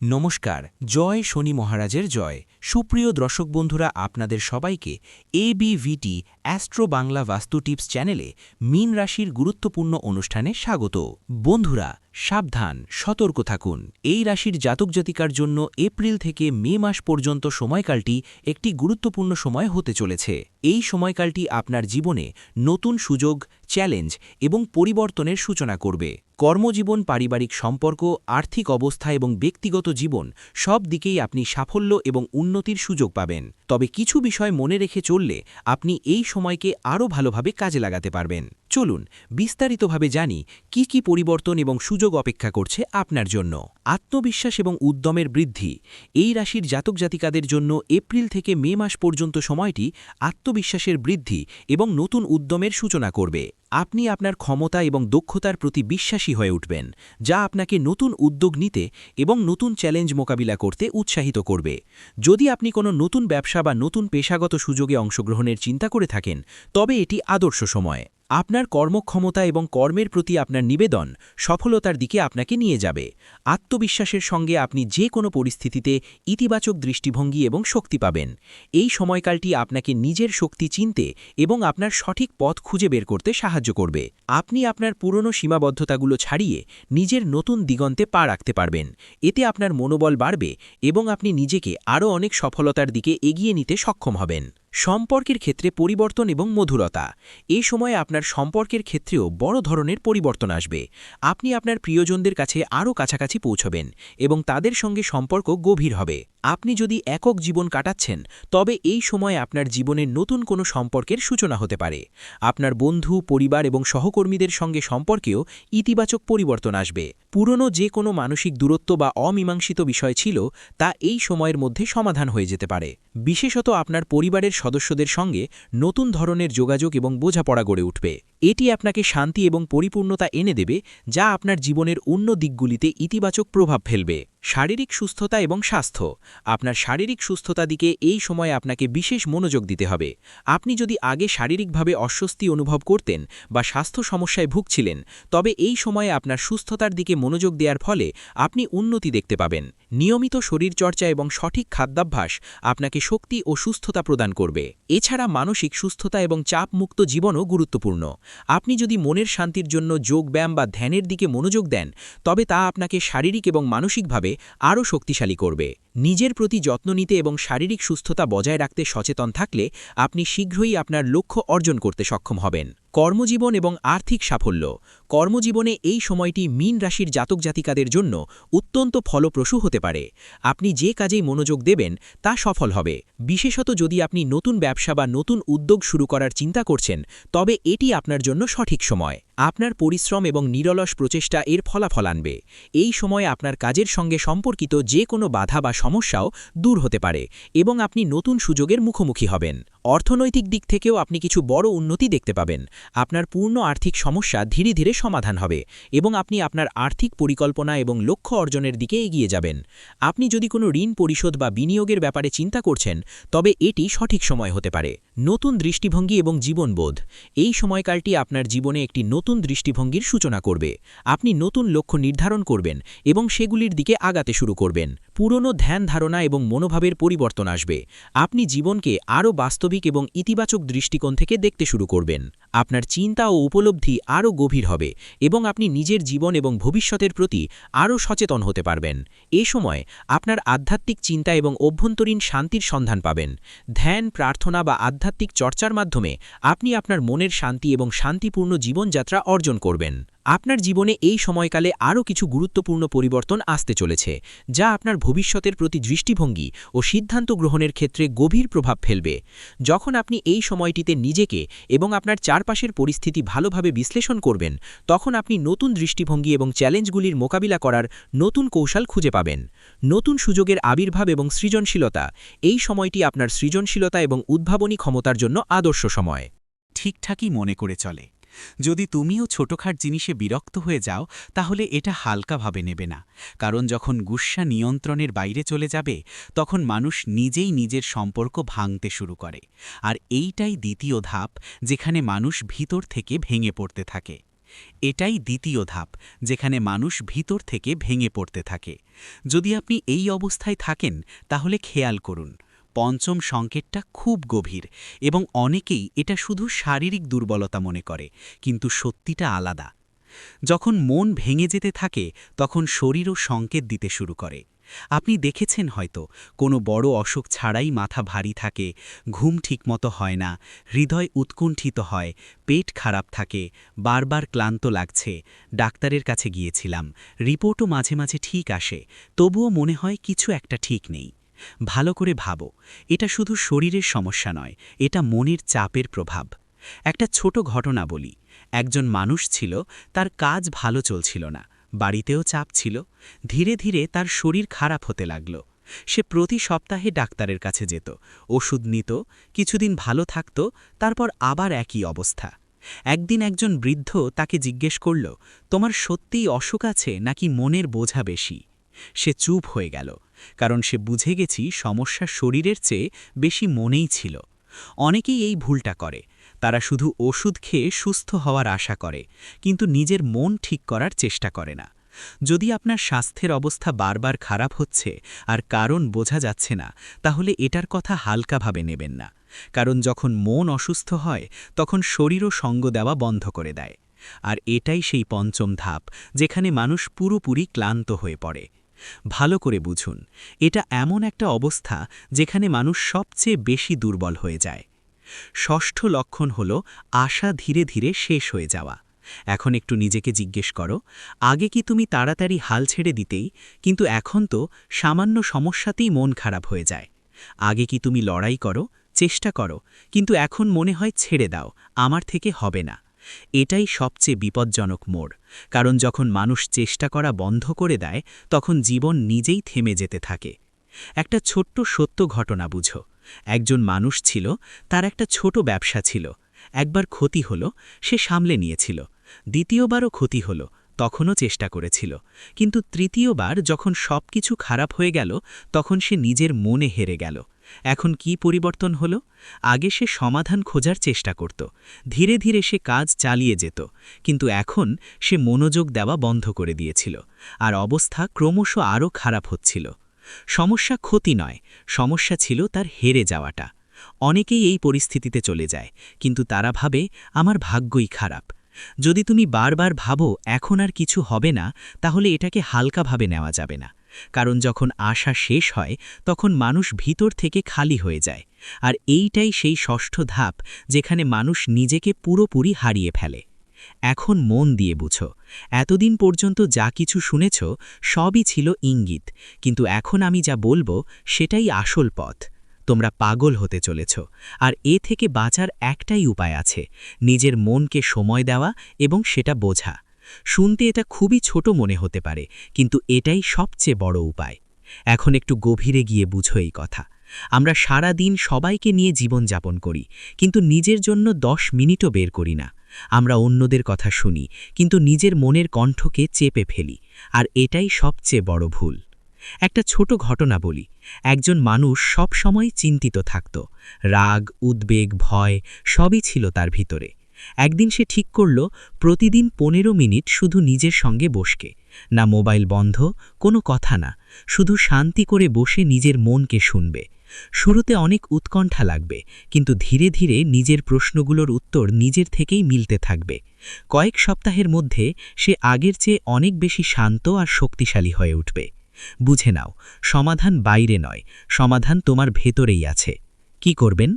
নমস্কার। জয় শনি মহারাজের জয়। সুপ্রিয় দর্শক বন্ধুরা, আপনাদের সবাইকে ABVT অ্যাস্ট্রো বাংলা বাস্তু টিপস চ্যানেলে মীন রাশির গুরুত্বপূর্ণ অনুষ্ঠানে স্বাগত। বন্ধুরা, সাবধান, সতর্ক থাকুন। এই রাশির জাতক জাতিকার জন্য এপ্রিল থেকে মে মাস পর্যন্ত সময়কালটি একটি গুরুত্বপূর্ণ সময় হতে চলেছে। এই সময়কালটি আপনার জীবনে নতুন সুযোগ, চ্যালেঞ্জ এবং পরিবর্তনের সূচনা করবে। কর্মজীবন, পারিবারিক সম্পর্ক, আর্থিক অবস্থা এবং ব্যক্তিগত জীবন সব দিকেই আপনি সাফল্য এবং উন্নতির সুযোগ পাবেন। তবে কিছু বিষয় মনে রেখে চললে আপনি এই সময়কে আরও ভালোভাবে কাজে লাগাতে পারবেন। চলুন বিস্তারিতভাবে জানি কি কি পরিবর্তন এবং সুযোগ অপেক্ষা করছে আপনার জন্য। আত্মবিশ্বাস এবং উদ্যমের বৃদ্ধি। এই রাশির জাতক জাতিকাদের জন্য এপ্রিল থেকে মে মাস পর্যন্ত সময়টি আত্মবিশ্বাসের বৃদ্ধি এবং নতুন উদ্যমের সূচনা করবে। আপনি আপনার ক্ষমতা এবং দক্ষতার প্রতি বিশ্বাসী হয়ে উঠবেন, যা আপনাকে নতুন উদ্যোগ নিতে এবং নতুন চ্যালেঞ্জ মোকাবিলা করতে উৎসাহিত করবে। যদি আপনি কোনো নতুন ব্যবসা বা নতুন পেশাগত সুযোগে অংশগ্রহণের চিন্তা করে থাকেন, তবে এটি আদর্শ সময়। আপনার কর্মক্ষমতা এবং কর্মের প্রতি আপনার নিবেদন সফলতার দিকে আপনাকে নিয়ে যাবে। আত্মবিশ্বাসের সঙ্গে আপনি যে কোনো পরিস্থিতিতে ইতিবাচক দৃষ্টিভঙ্গি এবং শক্তি পাবেন। এই সময়কালটি আপনাকে নিজের শক্তি চিনতে এবং আপনার সঠিক পথ খুঁজে বের করতে সাহায্য করবে। আপনি আপনার পুরনো সীমাবদ্ধতাগুলো ছাড়িয়ে নিজের নতুন দিগন্তে পা রাখতে পারবেন। এতে আপনার মনোবল বাড়বে এবং আপনি নিজেকে আরও অনেক সফলতার দিকে এগিয়ে নিতে সক্ষম হবেন। সম্পর্কের ক্ষেত্রে পরিবর্তন এবং মধুরতা। এ সময়ে আপনার সম্পর্কের ক্ষেত্রেও বড় ধরনের পরিবর্তন আসবে। আপনি আপনার প্রিয়জনদের কাছে আরও কাছাকাছি পৌঁছবেন এবং তাদের সঙ্গে সম্পর্ক গভীর হবে। আপনি যদি একক জীবন কাটাচ্ছেন, তবে এই সময় আপনার জীবনের নতুন কোনো সম্পর্কের সূচনা হতে পারে। আপনার বন্ধু, পরিবার এবং সহকর্মীদের সঙ্গে সম্পর্কেও ইতিবাচক পরিবর্তন আসবে। পুরনো যে কোনো মানসিক দূরত্ব বা অমীমাংসিত বিষয় ছিল, তা এই সময়ের মধ্যে সমাধান হয়ে যেতে পারে। বিশেষত আপনার পরিবারের সদস্যদের সঙ্গে নতুন ধরনের যোগাযোগ এবং বোঝাপড়া গড়ে উঠবে। এটি আপনাকে শান্তি এবং পরিপূর্ণতা এনে দেবে, যা আপনার জীবনের অন্য দিকগুলিতে ইতিবাচক প্রভাব ফেলবে। শারীরিক সুস্থতা এবং স্বাস্থ্য। আপনার শারীরিক সুস্থতা দিকে এই সময় আপনাকে বিশেষ মনোযোগ দিতে হবে। আপনি যদি আগে শারীরিকভাবে অস্বস্তি অনুভব করতেন বা স্বাস্থ্য সমস্যায় ভুগছিলেন, তবে এই সময়ে আপনার সুস্থতার দিকে মনোযোগ দেওয়ার ফলে আপনি উন্নতি দেখতে পাবেন। নিয়মিত শরীরচর্চা এবং সঠিক খাদ্যাভ্যাস আপনাকে শক্তি ও সুস্থতা প্রদান করবে। এছাড়া মানসিক সুস্থতা এবং চাপমুক্ত জীবনও গুরুত্বপূর্ণ। আপনি যদি মনের শান্তির জন্য যোগব্যায়াম বা ধ্যানের দিকে মনোযোগ দেন, তবে তা আপনাকে শারীরিক এবং মানসিকভাবে আরও শক্তিশালী করবে। নিজের প্রতি যত্ন নিতে এবং শারীরিক সুস্থতা বজায় রাখতে সচেতন থাকলে আপনি শীঘ্রই আপনার লক্ষ্য অর্জন করতে সক্ষম হবেন। কর্মজীবন এবং আর্থিক সাফল্য। কর্মজীবনে এই সময়টি মীন রাশির জাতক জাতিকাদের জন্য অত্যন্ত ফলপ্রসূ হতে পারে। আপনি যে কাজেই মনোযোগ দেবেন তা সফল হবে। বিশেষত যদি আপনি নতুন ব্যবসা বা নতুন উদ্যোগ শুরু করার চিন্তা করছেন, তবে এটি আপনার জন্য সঠিক সময়। আপনার পরিশ্রম এবং নিরলস প্রচেষ্টা এর ফলাফল আনবে। এই সময় আপনার কাজের সঙ্গে সম্পর্কিত যে কোনো বাধা বা সমস্যাও দূর হতে পারে এবং আপনি নতুন সুযোগের মুখোমুখি হবেন। অর্থনৈতিক দিক থেকেও আপনি কিছু বড় উন্নতি দেখতে পাবেন। আপনার পূর্ণ আর্থিক সমস্যা ধীরে ধীরে সমাধান হবে এবং আপনি আপনার আর্থিক পরিকল্পনা এবং লক্ষ্য অর্জনের দিকে এগিয়ে যাবেন। আপনি যদি কোনো ঋণ পরিশোধ বা বিনিয়োগের ব্যাপারে চিন্তা করছেন, তবে এটি সঠিক সময় হতে পারে। নতুন দৃষ্টিভঙ্গি এবং জীবনবোধ। এই সময়কালটি আপনার জীবনে একটি নতুন দৃষ্টিভঙ্গির সূচনা করবে। আপনি নতুন লক্ষ্য নির্ধারণ করবেন এবং সেগুলির দিকে আগাতে শুরু করবেন। পুরনো ধ্যান ধারণা এবং মনোভাবের পরিবর্তন আসবে। আপনি জীবনকে আরও বাস্তবিক এবং ইতিবাচক দৃষ্টিকোণ থেকে দেখতে শুরু করবেন। আপনার চিন্তা ও উপলব্ধি আরও গভীর হবে এবং আপনি নিজের জীবন এবং ভবিষ্যতের প্রতি আরও সচেতন হতে পারবেন। এ সময় আপনার আধ্যাত্মিক চিন্তা এবং অভ্যন্তরীণ শান্তির সন্ধান পাবেন। ধ্যান, প্রার্থনা বা আধ্যাত্মিক চর্চার মাধ্যমে আপনি আপনার মনের শান্তি এবং শান্তিপূর্ণ জীবনযাত্রা অর্জন করবেন। আপনার জীবনে এই সময়কালে আরও কিছু গুরুত্বপূর্ণ পরিবর্তন আসতে চলেছে, যা আপনার ভবিষ্যতের প্রতি দৃষ্টিভঙ্গি ও সিদ্ধান্ত গ্রহণের ক্ষেত্রে গভীর প্রভাব ফেলবে। যখন আপনি এই সময়টিতে নিজেকে এবং আপনার চারপাশের পরিস্থিতি ভালোভাবে বিশ্লেষণ করবেন, তখন আপনি নতুন দৃষ্টিভঙ্গি এবং চ্যালেঞ্জগুলির মোকাবিলা করার নতুন কৌশল খুঁজে পাবেন। নতুন সুযোগের আবির্ভাব এবং সৃজনশীলতা। এই সময়টি আপনার সৃজনশীলতা এবং উদ্ভাবনী ক্ষমতার জন্য আদর্শ সময়। ঠিকঠাকই মনে করে চলে। যদি তুমিও ছোটখাট জিনিসে বিরক্ত হয়ে যাও, তাহলে এটা হালকাভাবে নেবে না, কারণ যখন গুস্সা নিয়ন্ত্রণের বাইরে চলে যাবে, তখন মানুষ নিজেই নিজের সম্পর্ক ভাঙতে শুরু করে। আর এইটাই দ্বিতীয় ধাপ, যেখানে মানুষ ভিতর থেকে ভেঙে পড়তে থাকে। এটাই দ্বিতীয় ধাপ, যেখানে মানুষ ভিতর থেকে ভেঙে পড়তে থাকে। যদি আপনি এই অবস্থায় থাকেন, তাহলে খেয়াল করুন, পঞ্চম সংকেতটা খুব গভীর এবং অনেকেই এটা শুধু শারীরিক দুর্বলতা মনে করে, কিন্তু সত্যিটা আলাদা। যখন মন ভেঙে যেতে থাকে, তখন শরীরও সংকেত দিতে শুরু করে। আপনি দেখেছেন হয়তো, কোনো বড় অসুখ ছাড়াই মাথা ভারী থাকে, ঘুম ঠিকমতো হয় না, হৃদয় উৎকণ্ঠিত হয়, পেট খারাপ থাকে, বারবার ক্লান্ত লাগছে, ডাক্তারের কাছে গিয়েছিলাম, রিপোর্টও মাঝে মাঝে ঠিক আসে, তবুও মনে হয় কিছু একটা ঠিক নেই। ভালো করে ভাবো, এটা শুধু শরীরের সমস্যা নয়, এটা মনের চাপের প্রভাব। একটা ছোট ঘটনা বলি। একজন মানুষ ছিল, তার কাজ ভালো চলছিল না, বাড়িতেও চাপ ছিল। ধীরে ধীরে তার শরীর খারাপ হতে লাগল। সে প্রতি সপ্তাহে ডাক্তারের কাছে যেত, ওষুধ নিত, কিছুদিন ভালো থাকত, তারপর আবার একই অবস্থা। একদিন একজন বৃদ্ধ তাকে জিজ্ঞেস করল, তোমার সত্যিই অসুখ আছে নাকি মনের বোঝা বেশি? সে চুপ হয়ে গেল, কারণ সে বুঝে গেছি সমস্যা শরীরের চেয়ে বেশি মনেই ছিল। অনেকেই এই ভুলটা করে, তারা শুধু ওষুধ খেয়ে সুস্থ হওয়ার আশা করে, কিন্তু নিজের মন ঠিক করার চেষ্টা করে না। যদি আপনার স্বাস্থ্যের অবস্থা বারবার খারাপ হচ্ছে আর কারণ বোঝা যাচ্ছে না, তাহলে এটার কথা হালকাভাবে নেবেন না। কারণ যখন মন অসুস্থ হয়, তখন শরীরও সঙ্গ দেওয়া বন্ধ করে দেয়। আর এটাই সেই পঞ্চম ধাপ, যেখানে মানুষ পুরোপুরি ক্লান্ত হয়ে পড়ে। ভালো করে বুঝুন, এটা এমন একটা অবস্থা যেখানে মানুষ সবচেয়ে বেশি দুর্বল হয়ে যায়। ষষ্ঠ লক্ষণ হল আশা ধীরে ধীরে শেষ হয়ে যাওয়া। এখন একটু নিজেকে জিজ্ঞেস করো, আগে কি তুমি তাড়াতাড়ি হাল ছেড়ে দিতেই, কিন্তু এখন তো সামান্য সমস্যাতেই মন খারাপ হয়ে যায়। আগে কি তুমি লড়াই করো, চেষ্টা করো, কিন্তু এখন মনে হয় ছেড়ে দাও, আমার থেকে হবে না। এটাই সবচেয়ে বিপজ্জনক মোড়, কারণ যখন মানুষ চেষ্টা করা বন্ধ করে দেয়, তখন জীবন নিজেই থেমে যেতে থাকে। একটা ছোট্ট সত্য ঘটনা বুঝো। একজন মানুষ ছিল, তার একটা ছোট ব্যবসা ছিল। একবার ক্ষতি হলো, সে সামলে নিয়েছিল। দ্বিতীয়বারও ক্ষতি হলো, তখনও চেষ্টা করেছিল। কিন্তু তৃতীয়বার যখন সবকিছু খারাপ হয়ে গেল, তখন সে নিজের মনে হেরে গেল। এখন কি পরিবর্তন হলো? আগে সে সমাধান খোঁজার চেষ্টা করত, ধীরে ধীরে সে কাজ চালিয়ে যেত, কিন্তু এখন সে মনোযোগ দেওয়া বন্ধ করে দিয়েছিল, আর অবস্থা ক্রমশ আরও খারাপ হচ্ছিল। সমস্যা ক্ষতি নয়, সমস্যা ছিল তার হেরে যাওয়াটা। অনেকেই এই পরিস্থিতিতে চলে যায়, কিন্তু তারা ভাবে আমার ভাগ্যই খারাপ। যদি তুমি বারবার ভাবো এখন আর কিছু হবে না, তাহলে এটাকে হালকাভাবে নেওয়া যাবে না। কারণ যখন আশা শেষ হয়, তখন মানুষ ভিতর থেকে খালি হয়ে যায়। আর এইটাই সেই ষষ্ঠ ধাপ, যেখানে মানুষ নিজেকে পুরোপুরি হারিয়ে ফেলে। এখন মন দিয়ে বুঝো, এতদিন পর্যন্ত যা কিছু শুনেছ সবই ছিল ইঙ্গিত, কিন্তু এখন আমি যা বলবো সেটাই আসল পথ। তোমরা পাগল হতে চলেছ, আর এ থেকে বাঁচার একটাই উপায় আছে, নিজের মনকে সময় দেওয়া এবং সেটা বোঝা। শুনতে এটা খুবই ছোট মনে হতে পারে, কিন্তু এটাই সবচেয়ে বড় উপায়। এখন একটু গভীরে গিয়ে বুঝো এই কথা। আমরা সারা দিন সবাইকে নিয়ে জীবনযাপন করি, কিন্তু নিজের জন্য 10 মিনিটও বের করি না। আমরা অন্যদের কথা শুনি, কিন্তু নিজের মনের কণ্ঠকে চেপে ফেলি, আর এটাই সবচেয়ে বড় ভুল। একটা ছোট ঘটনা বলি। একজন মানুষ সব সময় চিন্তিত থাকত, রাগ, উদ্বেগ, ভয় সবই ছিল তার ভিতরে। একদিন সে ঠিক করল, প্রতিদিন 15 মিনিট শুধু নিজের সঙ্গে বসকে, না মোবাইল বন্ধ, কোনো কথা না, শুধু শান্তি করে বসে নিজের মনকে শুনবে। শুরুতে অনেক উৎকণ্ঠা লাগবে, কিন্তু ধীরে ধীরে নিজের প্রশ্নগুলোর উত্তর নিজের থেকেই মিলতে থাকবে। কয়েক সপ্তাহের মধ্যে সে আগের চেয়ে অনেক বেশি শান্ত আর শক্তিশালী হয়ে উঠবে। বুঝে নাও, সমাধান বাইরে নয়, সমাধান তোমার ভেতরেই আছে। কি করবেন?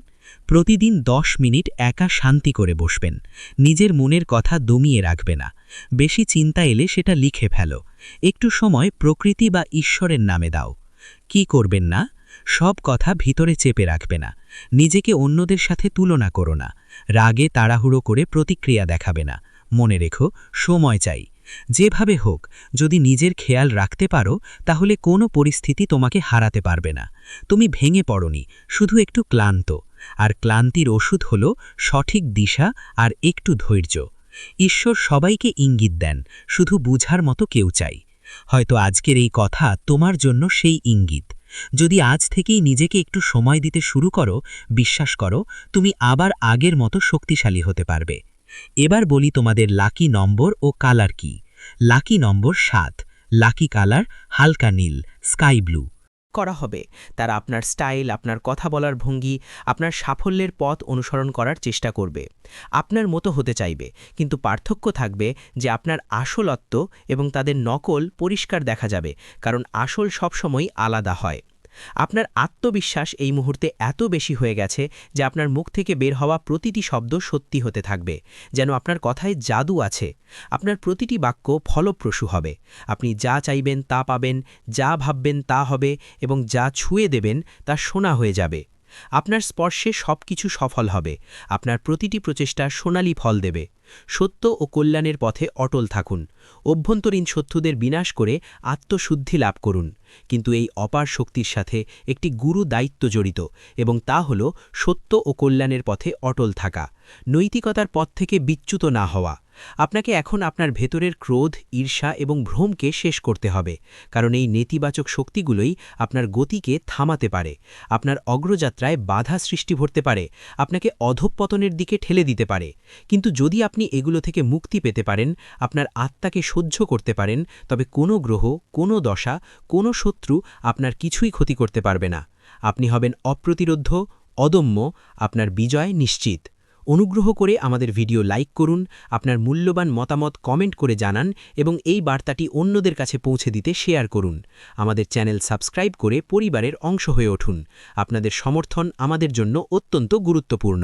প্রতিদিন 10 মিনিট একা শান্তি করে বসবেন, নিজের মনের কথা দমিয়ে রাখবে না। বেশি চিন্তা এলে সেটা লিখে ফেলো। একটু সময় প্রকৃতি বা ঈশ্বরের নামে দাও। কি করবেন না? সব কথা ভিতরে চেপে রাখবে না। নিজেকে অন্যদের সাথে তুলনা করো না। রাগে তাড়াহুড়ো করে প্রতিক্রিয়া দেখাবে না। মনে রেখো, সময় চাই। যেভাবে হোক, যদি নিজের খেয়াল রাখতে পারো, তাহলে কোনো পরিস্থিতি তোমাকে হারাতে পারবে না। তুমি ভেঙে পড়োনি, শুধু একটু ক্লান্ত। আর ক্লান্তির ওষুধ হল সঠিক দিশা আর একটু ধৈর্য। ঈশ্বর সবাইকে ইঙ্গিত দেন, শুধু বুঝার মতো কেউ চাই। হয়তো আজকের এই কথা তোমার জন্য সেই ইঙ্গিত। যদি আজ থেকেই নিজেকে একটু সময় দিতে শুরু করো, বিশ্বাস করো, তুমি আবার আগের মতো শক্তিশালী হতে পারবে। এবার বলি তোমাদের লাকি নম্বর ও কালার কি। লাকি নম্বর 7, লাকি কালার হালকা নীল, স্কাই ব্লু। করা হবে তারা আপনার স্টাইল, আপনার কথা বলার ভঙ্গি, আপনার সাফল্যের পথ অনুসরণ করার চেষ্টা করবে। আপনার মতো হতে চাইবে, কিন্তু পার্থক্য থাকবে যে আপনার আসলত্ব এবং তাদের নকল পরিষ্কার দেখা যাবে, কারণ আসল সবসময় আলাদা হয়। আপনার আত্মবিশ্বাস এই মুহূর্তে এত বেশি হয়ে গেছে যে আপনার মুখ থেকে বের হওয়া প্রতিটি শব্দ সত্যি হতে থাকবে, যেন আপনার কথায় জাদু আছে। আপনার প্রতিটি বাক্য ফলপ্রসূ হবে। আপনি যা চাইবেন তা পাবেন, যা ভাববেন তা হবে, এবং যা ছুঁয়ে দেবেন তা সোনা হয়ে যাবে। আপনার স্পর্শে সবকিছু সফল হবে। আপনার প্রতিটি প্রচেষ্টা সোনালি ফল দেবে। সত্য ও কল্যাণের পথে অটল থাকুন। অভ্যন্তরীণ শত্রুদের বিনাশ করে আত্মশুদ্ধি লাভ করুন। কিন্তু এই অপার শক্তির সাথে একটি গুরু দায়িত্ব জড়িত, এবং তা হল সত্য ও কল্যাণের পথে অটল থাকা, নৈতিকতার পথ থেকে বিচ্যুত না হওয়া। আপনাকে এখন আপনার ভেতরের ক্রোধ, ঈর্ষা এবং ভ্রমকে শেষ করতে হবে, কারণ এই নেতিবাচক শক্তিগুলোই আপনার গতিকে থামাতে পারে, আপনার অগ্রযাত্রায় বাধা সৃষ্টি করতে পারে, আপনাকে অধঃপতনের দিকে ঠেলে দিতে পারে। কিন্তু যদি আপনি এগুলো থেকে মুক্তি পেতে পারেন, আপনার আত্মাকে সহ্য করতে পারেন, তবে কোনো গ্রহ, কোনো দশা, কোনো শত্রু আপনার কিছুই ক্ষতি করতে পারবে না। আপনি হবেন অপ্রতিরোধ্য, অদম্য, আপনার বিজয় নিশ্চিত। অনুগ্রহ করে আমাদের ভিডিও লাইক করুন, আপনার মূল্যবান মতামত কমেন্ট করে জানান, এবং এই বার্তাটি অন্যদের কাছে পৌঁছে দিতে শেয়ার করুন। আমাদের চ্যানেল সাবস্ক্রাইব করে পরিবারের অংশ হয়ে উঠুন। আপনাদের সমর্থন আমাদের জন্য অত্যন্ত গুরুত্বপূর্ণ।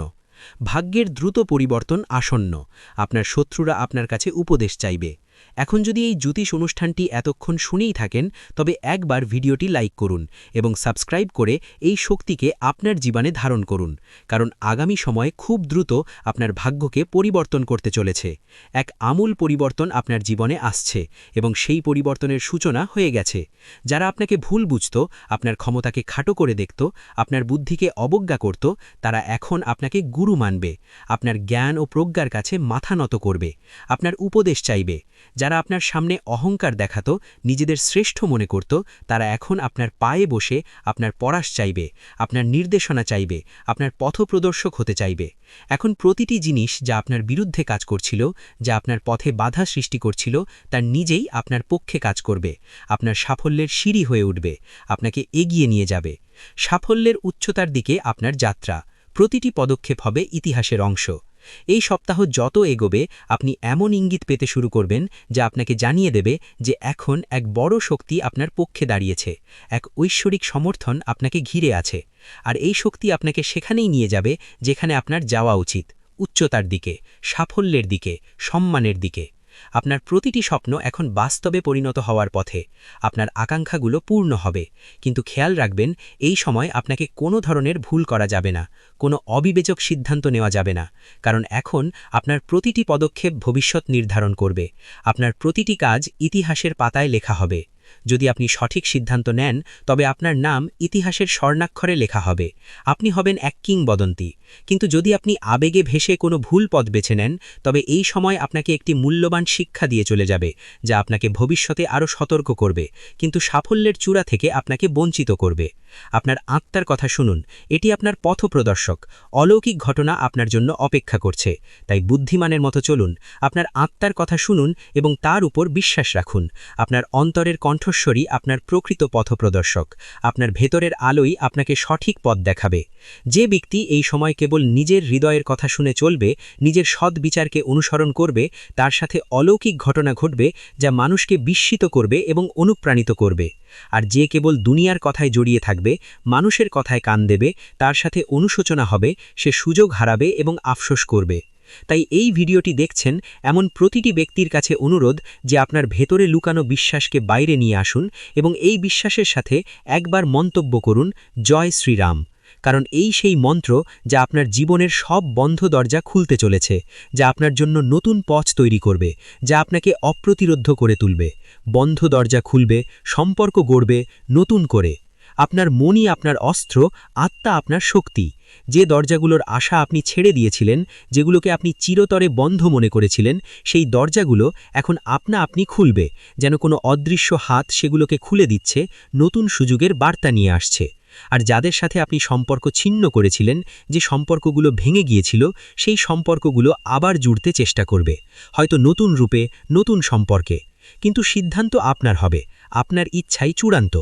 ভাগ্যের দ্রুত পরিবর্তন আসন্ন। আপনার শত্রুরা আপনার কাছে উপদেশ চাইবে। এখন যদি এই জ্যোতিষ অনুষ্ঠানটি এতক্ষণ শুনেই থাকেন, তবে একবার ভিডিওটি লাইক করুন এবং সাবস্ক্রাইব করে এই শক্তিকে আপনার জীবনে ধারণ করুন, কারণ আগামী সময়ে খুব দ্রুত আপনার ভাগ্যকে পরিবর্তন করতে চলেছে। এক আমূল পরিবর্তন আপনার জীবনে আসছে, এবং সেই পরিবর্তনের সূচনা হয়ে গেছে। যারা আপনাকে ভুল বুঝত, আপনার ক্ষমতাকে খাটো করে দেখত, আপনার বুদ্ধিকে অবজ্ঞা করত, তারা এখন আপনাকে গুরু মানবে, আপনার জ্ঞান ও প্রজ্ঞার কাছে মাথা নত করবে, আপনার উপদেশ চাইবে। যারা আপনার সামনে অহংকার দেখাত, নিজেদের শ্রেষ্ঠ মনে করত, তারা এখন আপনার পায়ে বসে আপনার পরাশ চাইবে, আপনার নির্দেশনা চাইবে, আপনার পথপ্রদর্শক হতে চাইবে। এখন প্রতিটি জিনিস যা আপনার বিরুদ্ধে কাজ করছিল, যা আপনার পথে বাধা সৃষ্টি করছিল, তার নিজেই আপনার পক্ষে কাজ করবে, আপনার সাফল্যের সিঁড়ি হয়ে উঠবে, আপনাকে এগিয়ে নিয়ে যাবে। সাফল্যের উচ্চতার দিকে আপনার যাত্রা, প্রতিটি পদক্ষেপ হবে ইতিহাসের অংশ। এই সপ্তাহ যত এগোবে, আপনি এমন ইঙ্গিত পেতে শুরু করবেন যা আপনাকে জানিয়ে দেবে যে এখন এক বড় শক্তি আপনার পক্ষে দাঁড়িয়েছে, এক ঐশ্বরিক সমর্থন আপনাকে ঘিরে আছে। আর এই শক্তি আপনাকে সেখানেই নিয়ে যাবে যেখানে আপনার যাওয়া উচিত, উচ্চতার দিকে, সাফল্যের দিকে, সম্মানের দিকে। আপনার প্রতিটি স্বপ্ন এখন বাস্তবে পরিণত হওয়ার পথে। আপনার আকাঙ্ক্ষাগুলো পূর্ণ হবে, কিন্তু খেয়াল রাখবেন, এই সময় আপনাকে কোনো ধরনের ভুল করা যাবে না, কোনো অবিবেচক সিদ্ধান্ত নেওয়া যাবে না, কারণ এখন আপনার প্রতিটি পদক্ষেপ ভবিষ্যৎ নির্ধারণ করবে। আপনার প্রতিটি কাজ ইতিহাসের পাতায় লেখা হবে। যদি আপনি সঠিক সিদ্ধান্ত নেন, তবে আপনার নাম ইতিহাসের স্বর্ণাক্ষরে লেখা হবে। আপনি হবেন এক কিংবদন্তি। কিন্তু যদি আপনি আবেগে ভেসে কোনো ভুল পথ বেছে নেন, তবে এই সময় আপনাকে একটি মূল্যবান শিক্ষা দিয়ে চলে যাবে, যা আপনাকে ভবিষ্যতে আরও সতর্ক করবে, কিন্তু সাফল্যের চূড়া থেকে আপনাকে বঞ্চিত করবে। আপনার আত্মার কথা শুনুন, এটি আপনার পথপ্রদর্শক। অলৌকিক ঘটনা আপনার জন্য অপেক্ষা করছে, তাই বুদ্ধিমানের মতো চলুন। আপনার আত্মার কথা শুনুন এবং তার উপর বিশ্বাস রাখুন। আপনার অন্তরের কণ্ঠস্বরী আপনার প্রকৃত পথপ্রদর্শক। আপনার ভেতরের আলোই আপনাকে সঠিক পথ দেখাবে। যে ব্যক্তি এই সময় কেবল নিজের হৃদয়ের কথা শুনে চলবে, নিজের সৎ বিচারকে অনুসরণ করবে, তার সাথে অলৌকিক ঘটনা ঘটবে যা মানুষকে বিস্মিত করবে এবং অনুপ্রাণিত করবে। আর যে কেবল দুনিয়ার কথায় জড়িয়ে থাকবে, মানুষের কথায় কান দেবে, তার সাথে অনুশোচনা হবে, সে সুযোগ হারাবে এবং আফসোস করবে। তাই এই ভিডিওটি দেখছেন এমন প্রতিটি ব্যক্তির কাছে অনুরোধ যে আপনার ভেতরে লুকানো বিশ্বাসকে বাইরে নিয়ে আসুন এবং এই বিশ্বাসের সাথে একবার মন্তব্য করুন, জয় শ্রীরাম। কারণ এই সেই মন্ত্র যা আপনার জীবনের সব বন্ধ দরজা খুলতে চলেছে, যা আপনার জন্য নতুন পথ তৈরি করবে, যা আপনাকে অপ্রতিরোধ্য করে তুলবে। বন্ধ দরজা খুলবে, সম্পর্ক গড়বে নতুন করে। আপনার মনই আপনার অস্ত্র, আত্মা আপনার শক্তি। যে দরজাগুলোর আশা আপনি ছেড়ে দিয়েছিলেন, যেগুলোকে আপনি চিরতরে বন্ধ মনে করেছিলেন, সেই দরজাগুলো এখন আপনি খুলবে, যেন কোনো অদৃশ্য হাত সেগুলোকে খুলে দিচ্ছে, নতুন সুযোগের বার্তা নিয়ে আসছে। আর যাদের সাথে আপনি সম্পর্ক ছিন্ন করেছিলেন, যে সম্পর্কগুলো ভেঙে গিয়েছিল, সেই সম্পর্কগুলো আবার জুড়তে চেষ্টা করবে, হয়তো নতুন রূপে, নতুন সম্পর্কে। কিন্তু সিদ্ধান্ত আপনার হবে, আপনার ইচ্ছাই চূড়ান্ত।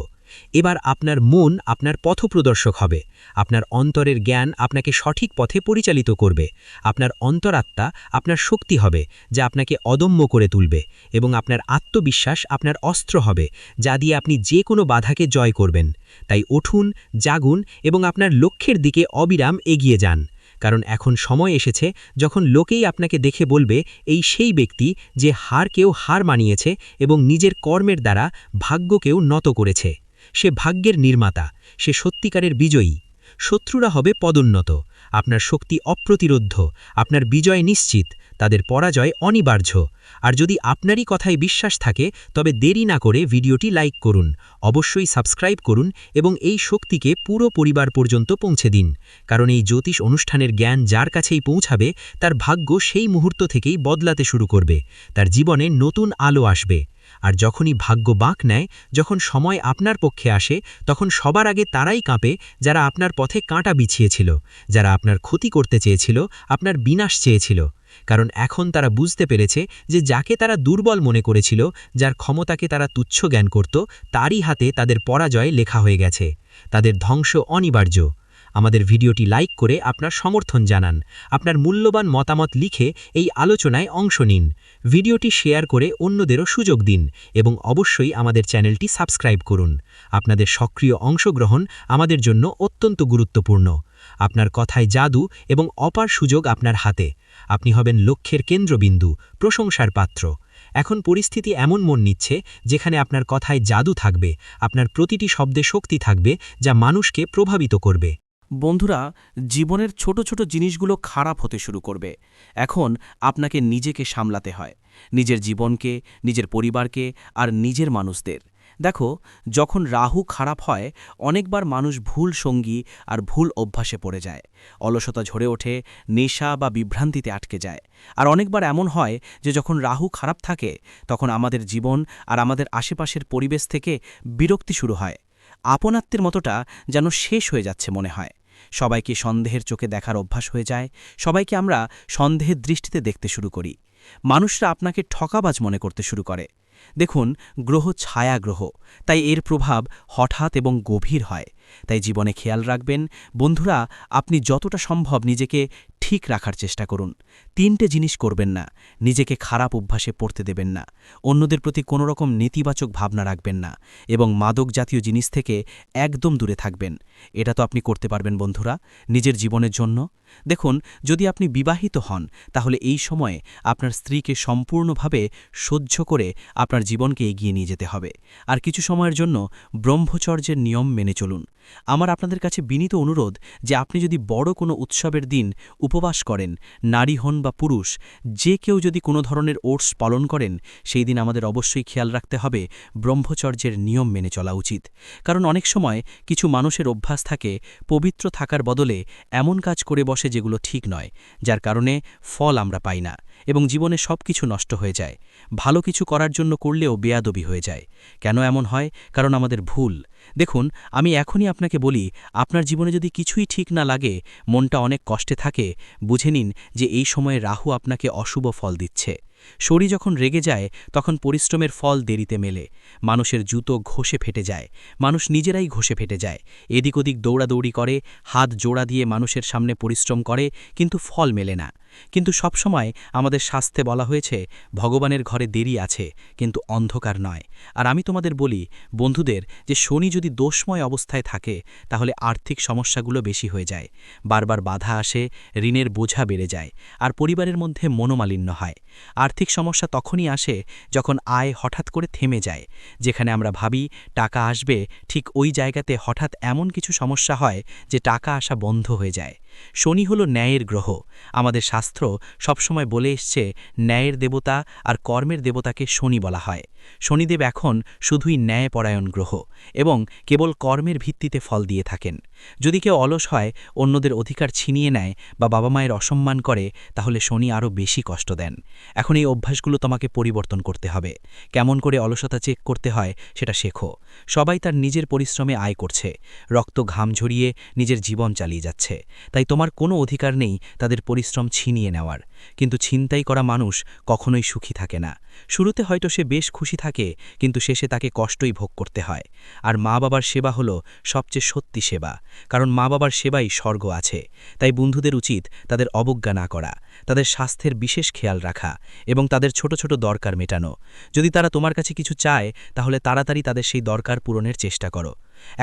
এবার আপনার মন আপনার পথপ্রদর্শক হবে, আপনার অন্তরের জ্ঞান আপনাকে সঠিক পথে পরিচালিত করবে, আপনার অন্তরাত্মা আপনার শক্তি হবে, যা আপনাকে অদম্য করে তুলবে, এবং আপনার আত্মবিশ্বাস আপনার অস্ত্র হবে, যা দিয়ে আপনি যে কোনো বাধাকে জয় করবেন। তাই উঠুন, জাগুন এবং আপনার লক্ষ্যের দিকে অবিরাম এগিয়ে যান। কারণ এখন সময় এসেছে যখন লোকেই আপনাকে দেখে বলবে, এই সেই ব্যক্তি যে হারকেও হার মানিয়েছে এবং নিজের কর্মের দ্বারা ভাগ্যকেও নত করেছে। সে ভাগ্যের নির্মাতা, সে সত্যিকারের বিজয়ী। শত্রুরা হবে পদোন্নত, আপনার শক্তি অপ্রতিরোধ্য, আপনার বিজয় নিশ্চিত, তাদের পরাজয় অনিবার্য। আর যদি আপনারই কথায় বিশ্বাস থাকে, তবে দেরি না করে ভিডিওটি লাইক করুন, অবশ্যই সাবস্ক্রাইব করুন এবং এই শক্তিকে পুরো পরিবার পর্যন্ত পৌঁছে দিন। কারণ এই জ্যোতিষ অনুষ্ঠানের জ্ঞান যার কাছেই পৌঁছাবে, তার ভাগ্য সেই মুহূর্ত থেকেই বদলাতে শুরু করবে, তার জীবনে নতুন আলো আসবে। আর যখনই ভাগ্য বাঁক নেয়, যখন সময় আপনার পক্ষে আসে, তখন সবার আগে তারাই কাঁপে যারা আপনার পথে কাঁটা বিছিয়েছিল, যারা আপনার ক্ষতি করতে চেয়েছিল, আপনার বিনাশ চেয়েছিল। কারণ এখন তারা বুঝতে পেরেছে যে যাকে তারা দুর্বল মনে করেছিল, যার ক্ষমতাকে তারা তুচ্ছ জ্ঞান করত, তারই হাতে তাদের পরাজয় লেখা হয়ে গেছে, তাদের ধ্বংস অনিবার্য। আমাদের ভিডিওটি লাইক করে আপনার সমর্থন জানান, আপনার মূল্যবান মতামত লিখে এই আলোচনায় অংশ নিন, ভিডিওটি শেয়ার করে অন্যদেরও সুযোগ দিন এবং অবশ্যই আমাদের চ্যানেলটি সাবস্ক্রাইব করুন। আপনাদের সক্রিয় অংশগ্রহণ আমাদের জন্য অত্যন্ত গুরুত্বপূর্ণ। আপনার কথায় জাদু এবং অপার সুযোগ আপনার হাতে। আপনি হবেন লক্ষ্যের কেন্দ্রবিন্দু, প্রশংসার পাত্র। এখন পরিস্থিতি এমন মন নিচ্ছে যেখানে আপনার কথায় জাদু থাকবে, আপনার প্রতিটি শব্দে শক্তি থাকবে, যা মানুষকে প্রভাবিত করবে। বন্ধুরা, জীবনের ছোট ছোট জিনিসগুলো খারাপ হতে শুরু করবে। এখন আপনাকে নিজেকে সামলাতে হয়, নিজের জীবনকে, নিজের পরিবারকে আর নিজের মানুষদের। দেখো, যখন রাহু খারাপ হয়, অনেকবার মানুষ ভুল সঙ্গী আর ভুল অভ্যাসে পড়ে যায়, অলসতা ঝরে ওঠে, নেশা বা বিভ্রান্তিতে আটকে যায়। আর অনেকবার এমন হয় যে যখন রাহু খারাপ থাকে, তখন আমাদের জীবন আর আমাদের আশেপাশের পরিবেশ থেকে বিরক্তি শুরু হয়, আপনাত্মের মতোটা যেন শেষ হয়ে যাচ্ছে মনে হয়। সবাইকে সন্দেহের চোখে দেখার অভ্যাস হয়ে যায়, সবাইকে আমরা সন্দেহের দৃষ্টিতে দেখতে শুরু করি, মানুষরা আপনাকে ঠকাবাজ মনে করতে শুরু করে। দেখুন, গ্রহ ছায়া গ্রহ, তাই এর প্রভাব হঠাৎ এবং গভীর হয়। তাই জীবনে খেয়াল রাখবেন বন্ধুরা, আপনি যতটা সম্ভব নিজেকে ঠিক রাখার চেষ্টা করুন। 3টে জিনিস করবেন না: নিজেকে খারাপ অভ্যাসে পড়তে দেবেন না, অন্যদের প্রতি কোনো রকম নেতিবাচক ভাবনা রাখবেন না, এবং মাদক জাতীয় জিনিস থেকে একদম দূরে থাকবেন। এটা তো আপনি করতে পারবেন বন্ধুরা, নিজের জীবনের জন্য। দেখুন, যদি আপনি বিবাহিত হন, তাহলে এই সময়ে আপনার স্ত্রীকে সম্পূর্ণভাবে সহ্য করে আপনার জীবনকে এগিয়ে নিয়ে যেতে হবে। আর কিছু সময়ের জন্য ব্রহ্মচর্যের নিয়ম মেনে চলুন। আমার আপনাদের কাছে বিনীত অনুরোধ যে আপনি যদি বড় কোনো উৎসবের দিন উপবাস করেন, নারী হন বা পুরুষ, যে কেউ যদি কোনো ধরনের ওটস পালন করেন, সেই দিন আমাদের অবশ্যই খেয়াল রাখতে হবে ব্রহ্মচর্যের নিয়ম মেনে চলা উচিত। কারণ অনেক সময় কিছু মানুষের অভ্যাস থাকে পবিত্র থাকার বদলে এমন কাজ করে বসে যেগুলো ঠিক নয়, যার কারণে ফল আমরা পাই না এবং জীবনে সব কিছু নষ্ট হয়ে যায়। ভালো কিছু করার জন্য করলেও বেয়াদবি হয়ে যায়। কেন এমন হয়? কারণ আমাদের ভুল। দেখুন, আমি এখনই আপনাকে বলি, আপনার জীবনে যদি কিছুই ঠিক না লাগে, মনটা অনেক কষ্টে থাকে, বুঝে নিন যে এই সময়ে রাহু আপনাকে অশুভ ফল দিচ্ছে। শরীর যখন রেগে যায়, তখন পরিশ্রমের ফল দেরিতে মেলে। মানুষের জুতো ঘষে ফেটে যায়, মানুষ নিজেরাই ঘষে ফেটে যায়, এদিক ওদিক দৌড়াদৌড়ি করে, হাত জোড়া দিয়ে মানুষের সামনে পরিশ্রম করে, কিন্তু ফল মেলে না। কিন্তু সবসময় আমাদের শাস্ত্রে বলা হয়েছে, ভগবানের ঘরে দেরি আছে, কিন্তু অন্ধকার নয়। আর আমি তোমাদের বলি বন্ধুদের, যে শনি যদি দোষময় অবস্থায় থাকে, তাহলে আর্থিক সমস্যাগুলো বেশি হয়ে যায়, বারবার বাধা আসে, ঋণের বোঝা বেড়ে যায়, আর পরিবারের মধ্যে মনোমালিন্য হয়। আর্থিক সমস্যা তখনই আসে যখন আয় হঠাৎ করে থেমে যায়। যেখানে আমরা ভাবি টাকা আসবে, ঠিক ওই জায়গাতে হঠাৎ এমন কিছু সমস্যা হয় যে টাকা আসা বন্ধ হয়ে যায়। শনি হল ন্যায়ের গ্রহ। আমাদের শাস্ত্র সবসময় বলে এসছে ন্যায়ের দেবতা আর কর্মের দেবতাকে শনি বলা হয়। শনিদেব এখন শুধুই ন্যায়পরায়ণ গ্রহ এবং কেবল কর্মের ভিত্তিতে ফল দিয়ে থাকেন। যদি কেউ অলস হয়, অন্যদের অধিকার ছিনিয়ে নেয় বা বাবা মায়ের অসম্মান করে, তাহলে শনি আরও বেশি কষ্ট দেন। এখন এই অভ্যাসগুলো তোমাকে পরিবর্তন করতে হবে। কেমন করে অলসতা চেক করতে হয় সেটা শেখো। সবাই তার নিজের পরিশ্রমে আয় করছে, রক্ত ঘাম ঝরিয়ে নিজের জীবন চালিয়ে যাচ্ছে। তাই তোমার কোনো অধিকার নেই তাদের পরিশ্রম ছিনিয়ে নেওয়ার। কিন্তু ছিনতাই করা মানুষ কখনোই সুখী থাকে না। শুরুতে হয়তো সে বেশ খুশি থাকে, কিন্তু শেষে তাকে কষ্টই ভোগ করতে হয়। আর মা বাবার সেবা হলো সবচেয়ে সত্যি সেবা, কারণ মা বাবার সেবাই স্বর্গ আছে। তাই বন্ধুদের উচিত তাদের অবজ্ঞা না করা, তাদের স্বাস্থ্যের বিশেষ খেয়াল রাখা এবং তাদের ছোট ছোট দরকার মেটানো। যদি তারা তোমার কাছে কিছু চায়, তাহলে তাড়াতাড়ি তাদের সেই দরকার পূরণের চেষ্টা করো।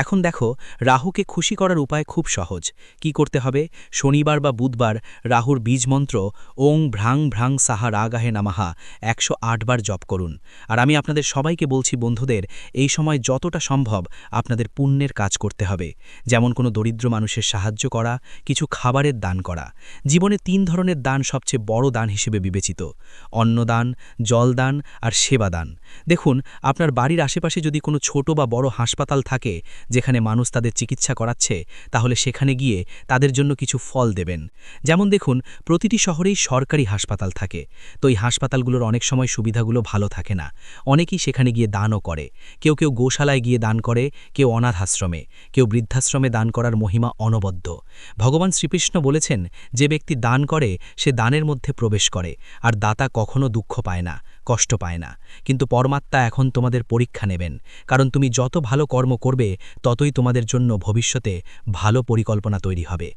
এখন দেখো, রাহুকে খুশি করার উপায় খুব সহজ। কি করতে হবে? শনিবার বা বুধবার রাহুর বীজ মন্ত্র ওং ভ্রাং ভ্রাং সাহা রাগাহে নামাহা 108 বার জপ করুন। আর আমি আপনাদের সবাইকে বলছি বন্ধুদের, এই সময় যতটা সম্ভব আপনাদের পুণ্যের কাজ করতে হবে। যেমন কোনো দরিদ্র মানুষের সাহায্য করা, কিছু খাবারের দান করা। জীবনে 3 ধরনের দান সবচেয়ে বড় দান হিসেবে বিবেচিত: অন্নদান, জলদান আর সেবাদান। দেখুন, আপনার বাড়ির আশেপাশে যদি কোনো ছোট বা বড় হাসপাতাল থাকে যেখানে মানুষ তাদের চিকিৎসা করাচ্ছে, তাহলে সেখানে গিয়ে তাদের জন্য কিছু ফল দেবেন। যেমন দেখুন, প্রতিটি শহরেই সরকারি হাসপাতাল থাকে, তো এই হাসপাতালগুলোর অনেক সময় সুবিধাগুলো ভালো থাকে না। অনেকেই সেখানে গিয়ে দানও করে। কেউ কেউ গোশালায় গিয়ে দান করে, কেউ অনাথ আশ্রমে, কেউ বৃদ্ধাশ্রমে। দান করার মহিমা অনবদ্য। ভগবান শ্রীকৃষ্ণ বলেছেন, যে ব্যক্তি দান করে সে দানের মধ্যে প্রবেশ করে, আর দাতা কখনো দুঃখ পায় না, কষ্ট পায় না। কিন্তু পরমাত্মা এখন তোমাদের পরীক্ষা নেবেন, কারণ তুমি যত ভালো কর্ম করবে ততই তোমাদের জন্য ভবিষ্যতে ভালো পরিকল্পনা তৈরি হবে।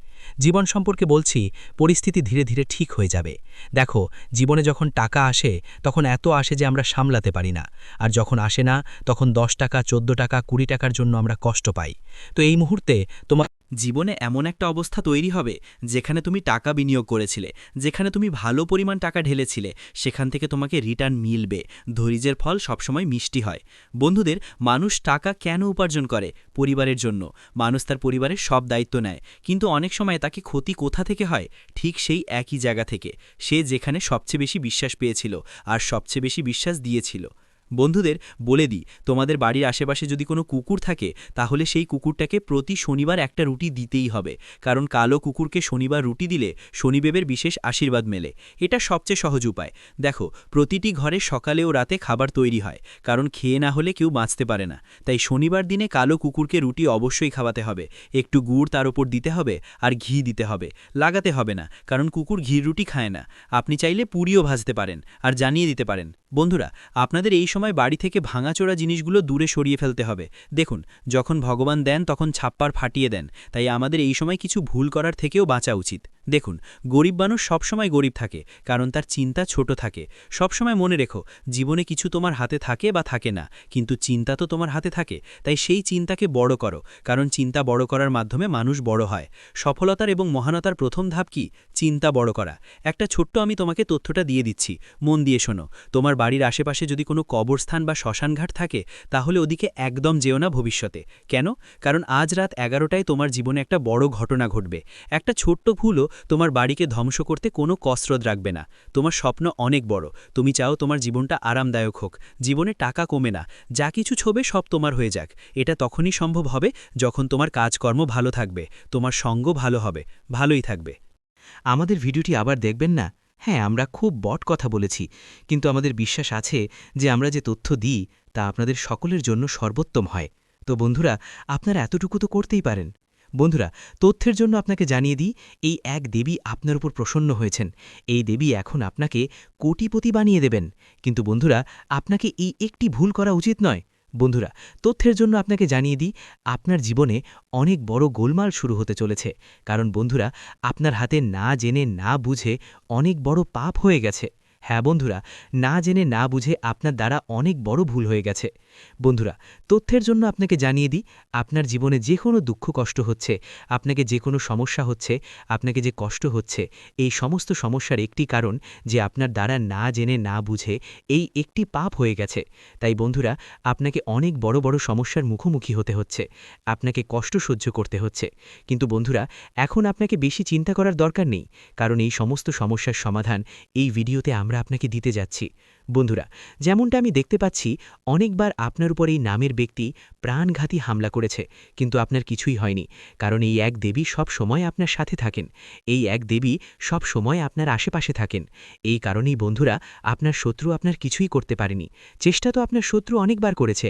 জীবন সম্পর্কে বলছি, পরিস্থিতি ধীরে ধীরে ঠিক হয়ে যাবে। দেখো, জীবনে যখন টাকা আসে তখন এত আসে যে আমরা সামলাতে পারি না, আর যখন আসে না তখন 10 টাকা, 14 টাকা, 20 টাকার জন্য আমরা কষ্ট পাই। তো এই মুহূর্তে তোমার জীবনে এমন একটা অবস্থা তৈরি হবে যেখানে তুমি টাকা বিনিয়োগ করেছিলে, যেখানে তুমি ভালো পরিমাণ টাকা ঢেলেছিলে, সেখান থেকে তোমাকে রিটার্ন মিলবে। ধৈর্যের ফল সবসময় মিষ্টি হয়। বন্ধুদের, মানুষ টাকা কেন উপার্জন করে? পরিবারের জন্য। মানুষ তার পরিবারের সব দায়িত্ব নেয়, কিন্তু অনেক সময় তাকে ক্ষতি কোথা থেকে হয়? ঠিক সেই একই জায়গা থেকে, সে যেখানে সবচেয়ে বেশি বিশ্বাস পেয়েছিল আর সবচেয়ে বেশি বিশ্বাস দিয়েছিল। বন্ধুদের বলে দিই, তোমাদের বাড়ির আশেপাশে যদি কোনো কুকুর থাকে, তাহলে সেই কুকুরটাকে প্রতি শনিবার একটা রুটি দিতেই হবে, কারণ কালো কুকুরকে শনিবার রুটি দিলে শনিদেবের বিশেষ আশীর্বাদ মেলে। এটা সবচেয়ে সহজ উপায়। দেখো, প্রতিটি ঘরে সকালে ও রাতে খাবার তৈরি হয়, কারণ খেয়ে না হলে কেউ বাঁচতে পারে না। তাই শনিবার দিনে কালো কুকুরকে রুটি অবশ্যই খাওয়াতে হবে। একটু গুড় তার উপর দিতে হবে আর ঘি দিতে হবে। লাগাতে হবে না, কারণ কুকুর ঘির রুটি খায় না। আপনি চাইলে পুরিও ভাজতে পারেন আর জানিয়ে দিতে পারেন। বন্ধুরা, আপনাদের এই সময় বাড়ি থেকে ভাঙাচোরা জিনিসগুলো দূরে সরিয়ে ফেলতে হবে। দেখুন, যখন ভগবান দেন তখন ছাপ্পার ফাটিয়ে দেন, তাই আমাদের এই সময় কিছু ভুল করার থেকেও বাঁচা উচিত। দেখুন, গরিব মানুষ সবসময় গরিব থাকে, কারণ তার চিন্তা ছোট থাকে। সবসময় মনে রেখো, জীবনে কিছু তোমার হাতে থাকে বা থাকে না, কিন্তু চিন্তা তো তোমার হাতে থাকে। তাই সেই চিন্তাকে বড় করো, কারণ চিন্তা বড় করার মাধ্যমে মানুষ বড় হয়। সফলতার এবং মহানতার প্রথম ধাপ কি? চিন্তা বড় করা। একটা ছোট্ট আমি তোমাকে তথ্যটা দিয়ে দিচ্ছি, মন দিয়ে শোনো। তোমার বাড়ির আশেপাশে যদি কোনো কবরস্থান বা শ্মশানঘাট থাকে, তাহলে ওদিকে একদম যেও না ভবিষ্যতে। কেন? কারণ আজ রাত 11টায় তোমার জীবনে একটা বড় ঘটনা ঘটবে। একটা ছোট্ট ভুলও তোমার বাড়িকে ধ্বংস করতে কোনো কসরত রাখবে না। তোমার স্বপ্ন অনেক বড়, তুমি চাও তোমার জীবনটা আরামদায়ক হোক, জীবনে টাকা কমে না, যা কিছু ছবে সব তোমার হয়ে যাক। এটা তখনই সম্ভব হবে যখন তোমার কাজকর্ম ভালো থাকবে, তোমার সঙ্গ ভালো হবে, ভালোই থাকবে। আমাদের ভিডিওটি আবার দেখবেন না? হ্যাঁ, আমরা খুব বট কথা বলেছি, কিন্তু আমাদের বিশ্বাস আছে যে আমরা যে তথ্য দিই তা আপনাদের সকলের জন্য সর্বোত্তম হয়। তো বন্ধুরা, আপনারা এতটুকু তো করতেই পারেন। বন্ধুরা, তথ্যের জন্য আপনাকে জানিয়ে দিই, এই এক দেবী আপনার উপর প্রসন্ন হয়েছেন। এই দেবী এখন আপনাকে কোটিপতি বানিয়ে দেবেন। কিন্তু বন্ধুরা, আপনাকে এই একটি ভুল করা উচিত নয়। বন্ধুরা, তথ্যের জন্য আপনাকে জানিয়ে দিই, আপনার জীবনে অনেক বড় গোলমাল শুরু হতে চলেছে। কারণ বন্ধুরা, আপনার হাতে না জেনে না বুঝে অনেক বড় পাপ হয়ে গেছে। হ্যাঁ বন্ধুরা, না জেনে না বুঝে আপনার দ্বারা অনেক বড় ভুল হয়ে গেছে। বন্ধুরা, তথ্যের জন্য আপনাকে জানিয়ে দিই, আপনার জীবনে যে কোনো দুঃখ কষ্ট হচ্ছে, আপনাকে যে কোনো সমস্যা হচ্ছে, আপনাকে যে কষ্ট হচ্ছে, এই সমস্ত সমস্যার একটি কারণ যে আপনার দ্বারা না জেনে না বুঝে এই একটি পাপ হয়ে গেছে। তাই বন্ধুরা, আপনাকে অনেক বড় বড় সমস্যার মুখোমুখি হতে হচ্ছে, আপনাকে কষ্ট সহ্য করতে হচ্ছে। কিন্তু বন্ধুরা, এখন আপনাকে বেশি চিন্তা করার দরকার নেই, কারণ এই সমস্ত সমস্যার সমাধান এই ভিডিওতে আমরা আপনাকে দিতে যাচ্ছি। বন্ধুরা, যেমনটা আমি দেখতে পাচ্ছি, অনেকবার আপনার উপর এই নামের ব্যক্তি প্রাণঘাতী হামলা করেছে, কিন্তু আপনার কিছুই হয়নি, কারণ এই এক দেবী সব সময় আপনার সাথে থাকেন, এই এক দেবী সব সময় আপনার আশেপাশে থাকেন। এই কারণেই বন্ধুরা, আপনার শত্রু আপনার কিছুই করতে পারেনি। চেষ্টা তো আপনার শত্রু অনেকবার করেছে,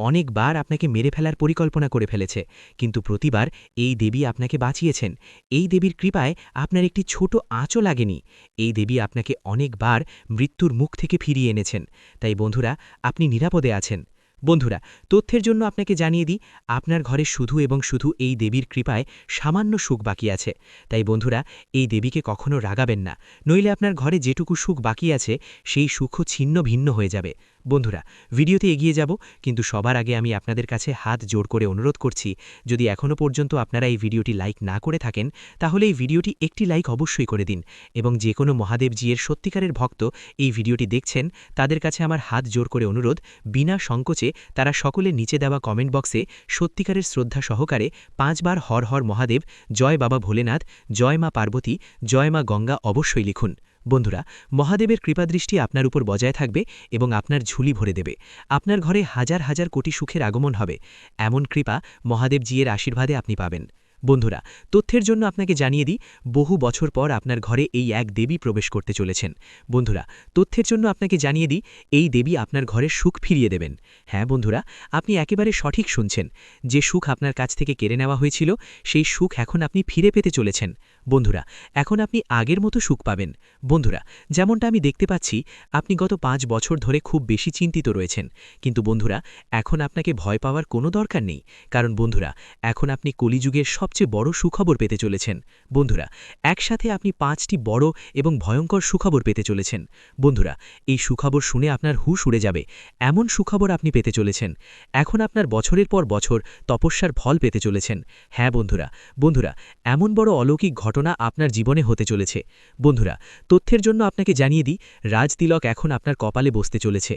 অনেকবার আপনাকে মেরে ফেলার পরিকল্পনা করে ফেলেছে, কিন্তু প্রতিবার এই দেবী আপনাকে বাঁচিয়েছেন। এই দেবীর কৃপায় আপনার একটি ছোট আঁচও লাগেনি। এই দেবী আপনাকে অনেকবার মৃত্যুর মুখ থেকে ফিরিয়ে এনেছেন। তাই বন্ধুরা, আপনি নিরাপদে আছেন। বন্ধুরা, তথ্যের জন্য আপনাকে জানিয়ে দিই, আপনার ঘরে শুধু এবং শুধু এই দেবীর কৃপায় সামান্য সুখ বাকি আছে। তাই বন্ধুরা, এই দেবীকে কখনো রাগাবেন না, নইলে আপনার ঘরে যেটুকু সুখ বাকি আছে সেই সুখও ছিন্ন ভিন্ন হয়ে যাবে। বন্ধুরা, ভিডিওতে এগিয়ে যাব, কিন্তু সবার আগে আমি আপনাদের কাছে হাত জোড় করে অনুরোধ করছি, যদি এখনও পর্যন্ত আপনারা এই ভিডিওটি লাইক না করে থাকেন, তাহলে এই ভিডিওটি একটি লাইক অবশ্যই করে দিন, এবং যে কোনো মহাদেবজির সত্যিকারের ভক্ত এই ভিডিওটি দেখছেন তাদের কাছে আমার হাত জোড় করে অনুরোধ, বিনা সংকোচে তারা সকলে নিচে দেওয়া কমেন্ট বক্সে সত্যিকারের শ্রদ্ধা সহকারে 5 বার হর হর মহাদেব, জয় বাবা ভোলেনাথ, জয় মা পার্বতী, জয় মা গঙ্গা অবশ্যই লিখুন। বন্ধুরা, মহাদেবের কৃপাদৃষ্টি আপনার উপর বজায় থাকবে এবং আপনার ঝুলি ভরে দেবে। আপনার ঘরে হাজার হাজার কোটি সুখের আগমন হবে, এমন কৃপা মহাদেবজির আশীর্বাদে আপনি পাবেন। বন্ধুরা, তথ্যের জন্য আপনাকে জানিয়ে দিই, বহু বছর পর আপনার ঘরে এই এক দেবী প্রবেশ করতে চলেছেন। বন্ধুরা, তথ্যের জন্য আপনাকে জানিয়ে দিই, এই দেবী আপনার ঘরে সুখ ফিরিয়ে দেবেন। হ্যাঁ বন্ধুরা, আপনি একেবারে সঠিক শুনছেন, যে সুখ আপনার কাছ থেকে কেড়ে নেওয়া হয়েছিল সেই সুখ এখন আপনি ফিরে পেতে চলেছেন। বন্ধুরা, এখন আপনি আগের মতো সুখ পাবেন। বন্ধুরা, যেমনটা আমি দেখতে পাচ্ছি, আপনি গত 5 বছর ধরে খুব বেশি চিন্তিত রয়েছেন, কিন্তু বন্ধুরা, এখন আপনাকে ভয় পাওয়ার কোনো দরকার নেই, কারণ বন্ধুরা, এখন আপনি কলিযুগের সবচেয়ে বড় সুখবর পেতে চলেছেন। বন্ধুরা, একসাথে আপনি 5টি বড় এবং ভয়ঙ্কর সুখবর পেতে চলেছেন। বন্ধুরা, এই সুখবর শুনে আপনার হুঁশ উড়ে যাবে, এমন সুখবর আপনি পেতে চলেছেন। এখন আপনার বছরের পর বছর তপস্যার ফল পেতে চলেছেন। হ্যাঁ বন্ধুরা, বন্ধুরা, এমন বড় অলৌকিক ঘটনা আপনার জীবনে হতে চলেছে। বন্ধুরা, তথ্যের জন্য আপনাকে জানিয়ে দিই, রাজতিলক এখন আপনার কপালে বসতে চলেছে,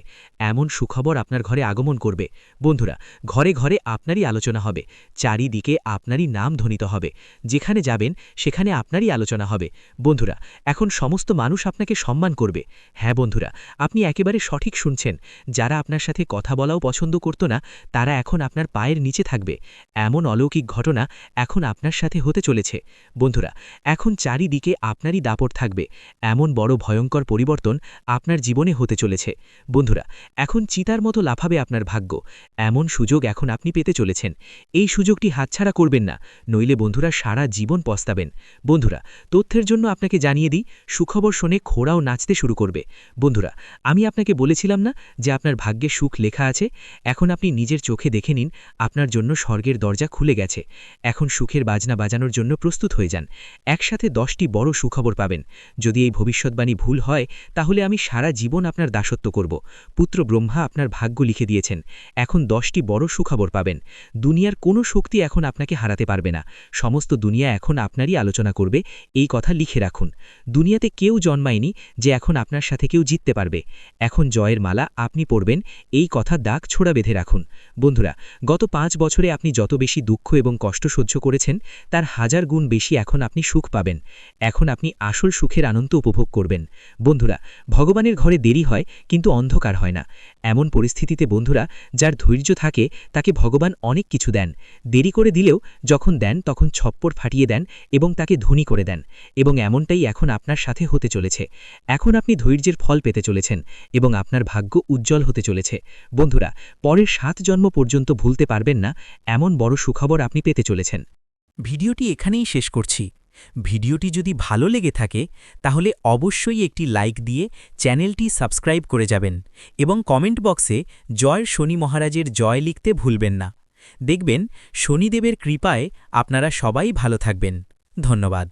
এমন সুখবর আপনার ঘরে আগমন করবে। বন্ধুরা, ঘরে ঘরে আপনারই আলোচনা হবে, চারিদিকে আপনারই নাম ধ্বনিত হবে, যেখানে যাবেন সেখানে আপনারই আলোচনা হবে। বন্ধুরা, এখন সমস্ত মানুষ আপনাকে সম্মান করবে। হ্যাঁ বন্ধুরা, আপনি একেবারে সঠিক শুনছেন, যারা আপনার সাথে কথা বলাও পছন্দ করত না, তারা এখন আপনার পায়ের নিচে থাকবে। এমন অলৌকিক ঘটনা এখন আপনার সাথে হতে চলেছে। বন্ধুরা, এখন চারিদিকে আপনারই দাপট থাকবে, এমন বড় ভয়ঙ্কর পরিবর্তন আপনার জীবনে হতে চলেছে। বন্ধুরা, এখন চিতার মতো লাফাবে আপনার ভাগ্য, এমন সুযোগ এখন আপনি পেতে চলেছেন। এই সুযোগটি হাতছাড়া করবেন না, নইলে বন্ধুরা সারা জীবন পস্তাবেন। বন্ধুরা, তথ্যের জন্য আপনাকে জানিয়ে দিই, সুখবর শুনে ঘোড়াও নাচতে শুরু করবে। বন্ধুরা, আমি আপনাকে বলেছিলাম না যে আপনার ভাগ্যে সুখ লেখা আছে? এখন আপনি নিজের চোখে দেখে নিন, আপনার জন্য স্বর্গের দরজা খুলে গেছে। এখন সুখের বাজনা বাজানোর জন্য প্রস্তুত হয়ে যান, একসাথে 10টি বড় সুখবর পাবেন। যদি এই ভবিষ্যৎবাণী ভুল হয়, তাহলে আমি সারা জীবন আপনার দাসত্ব করব। পুত্র ব্রহ্মা আপনার ভাগ্য লিখে দিয়েছেন, এখন 10টি বড় সুখবর পাবেন। দুনিয়ার কোনো শক্তি এখন আপনাকে হারাতে পারবে না, সমস্ত দুনিয়া এখন আপনারই আলোচনা করবে, এই কথা লিখে রাখুন। দুনিয়াতে কেউ জন্মায়নি যে এখন আপনার সাথে কেউ জিততে পারবে। এখন জয়ের মালা আপনি পরবেন, এই কথা দাগ ছোড়া বেঁধে রাখুন। বন্ধুরা, গত 5 বছরে আপনি যত বেশি দুঃখ এবং কষ্ট সহ্য করেছেন, তার 1000 গুণ বেশি এখন আপনি সুখ পাবেন। এখন আপনি আসল সুখের আনন্দ উপভোগ করবেন। বন্ধুরা, ভগবানের ঘরে দেরি হয়, কিন্তু অন্ধকার হয় না। এমন পরিস্থিতিতে বন্ধুরা, যার ধৈর্য থাকে তাকে ভগবান অনেক কিছু দেন। দেরি করে দিলেও যখন দেন তখন ছপ্পর ফাটিয়ে দেন এবং তাকে ধনী করে দেন, এবং এমনটাই এখন আপনার সাথে হতে চলেছে। এখন আপনি ধৈর্যের ফল পেতে চলেছেন এবং আপনার ভাগ্য উজ্জ্বল হতে চলেছে। বন্ধুরা, পরের 7 জন্ম পর্যন্ত ভুলতে পারবেন না, এমন বড় সুখবর আপনি পেতে চলেছেন। ভিডিওটি এখানেই শেষ করছি। ভিডিওটি যদি ভালো লেগে থাকে তাহলে অবশ্যই একটি লাইক দিয়ে চ্যানেলটি সাবস্ক্রাইব করে যাবেন এবং কমেন্ট বক্সে জয় শনি মহারাজের জয় লিখতে ভুলবেন না। দেখবেন শনিদেবের কৃপায় আপনারা সবাই ভালো থাকবেন। ধন্যবাদ।